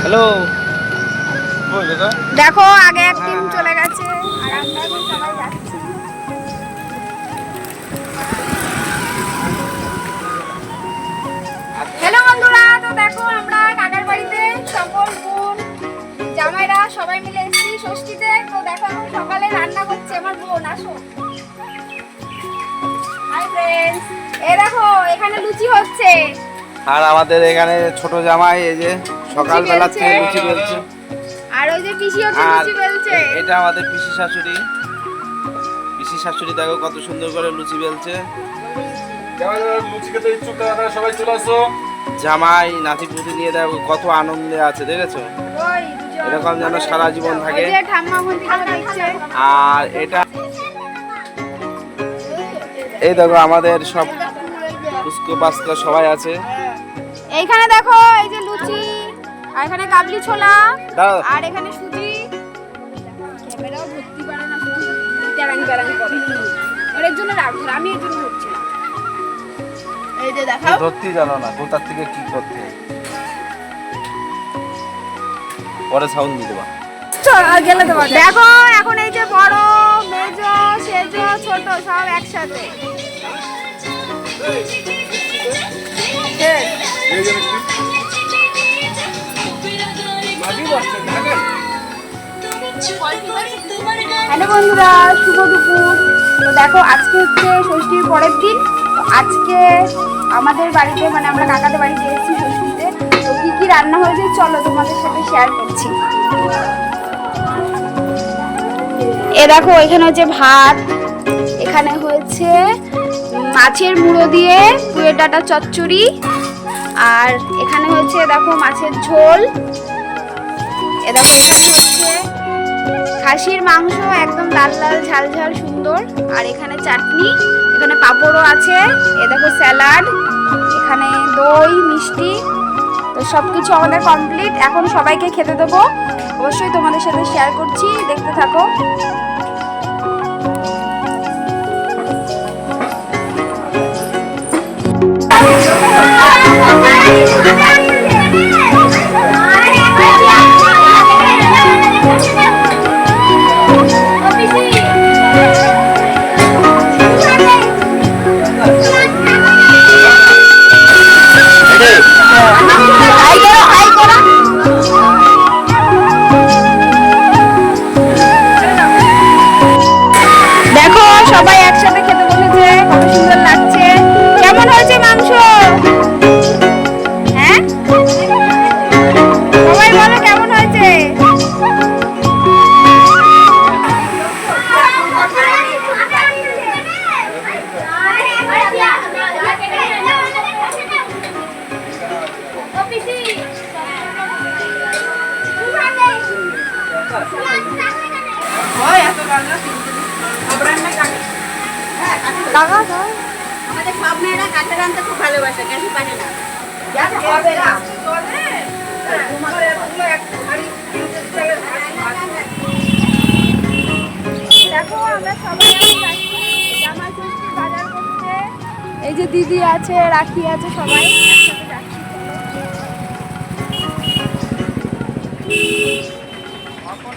Hello. দেখো আগে এক টিম চলে গেছে আর আমরা এখন সবাই যাচ্ছি। হ্যালো বন্ধুরা, তো দেখো আমরা কাকার বাড়িতে সকল বোন জামাইরা সবাই মিলে এসেছি ষষ্ঠীতে। তো দেখো এখন সকালে রান্না করছে আমার বোন। আসো। হাই ফ্রেন্ডস, এই দেখো এখানে লুচি হচ্ছে আর আমাদের এখানে ছোট জামাই এই যে সকালবেলা থেকে লুচি বেলছে। আর ওই যে পিসি হচ্ছে লুচি বেলছে। এটা আমাদের পিসি শাশুড়ি। পিসি শাশুড়ি দেখো কত সুন্দর করে লুচি বেলছে। লুচি খেতে ইচ্ছুক তারা সবাই চলে আসো। জামাই নাতিপুতি নিয়ে দেখো কত আনন্দে আছে, দেখেছো? এরকম যেন সারা জীবন থাকে। আর এটা এই দেখো আমাদের সব পুস্কো পাস্কো সবাই আছে। এইখানে দেখো এই যে লুচি, আর এখানে কাবলি ছোলা, আর এখানে সুজি। ক্যামেরাও ধরতে পারে না, শুধু ট্যারাং ট্যারাং করে। এর জন্য রাখো, আমি এর জন্য ধরছি না। এই যে দেখাও, ধরতে জানো না কোথা থেকে কি করতে, পরে সাউন্ড দিতে পারো। গেলে দেবো। দেখো এখন এই যে বড় মেজো সেজো ছোট সব একসাথে। হ্যালো বন্ধুরা, শুভ দুপুর। তো দেখো আজকে হচ্ছে ষষ্ঠীর পরের দিন। তো আজকে আমাদের বাড়িতে মানে আমরা কাকাদের বাড়িতে এসেছি ষষ্ঠীতে। তো কি কি রান্না হয়েছে চলো তোমাদের সাথে শেয়ার করছি। এ দেখো এখানে হচ্ছে ভাত, এখানে হয়েছে মাছের মুড়ো দিয়ে পুয়ের ডাঁটা চচ্চড়ি, আর এখানে হচ্ছে দেখো মাছের ঝোল। এ দেখো এখানে হচ্ছে খাসির মাংস, একদম লাল লাল ঝাল ঝাল সুন্দর। আর এখানে চাটনি, এখানে পাঁপড়ও আছে। এ দেখো স্যালাড, এখানে দই মিষ্টি। তো সব কিছু আমাদের কমপ্লিট। এখন সবাইকে খেতে দেবো, অবশ্যই তোমাদের সাথে শেয়ার করছি, দেখতে থাকো। দেখো সবাই একসাথে খেতে বসেছে, কত সুন্দর লাগছে। কেমন হয়েছে মাংস? হ্যাঁ সবাই বলো কেমন হয়েছে? আমাদের সব মেয়েরা কাঠে রান্না খুব ভালোবাসে, গ্যাসে পারে না। দেখো আমরা সবাই জামা ষষ্ঠী বাজার করতে। এই যে দিদি আছে, রাখি আছে, সবাই একসাথে যাচ্ছি। এখন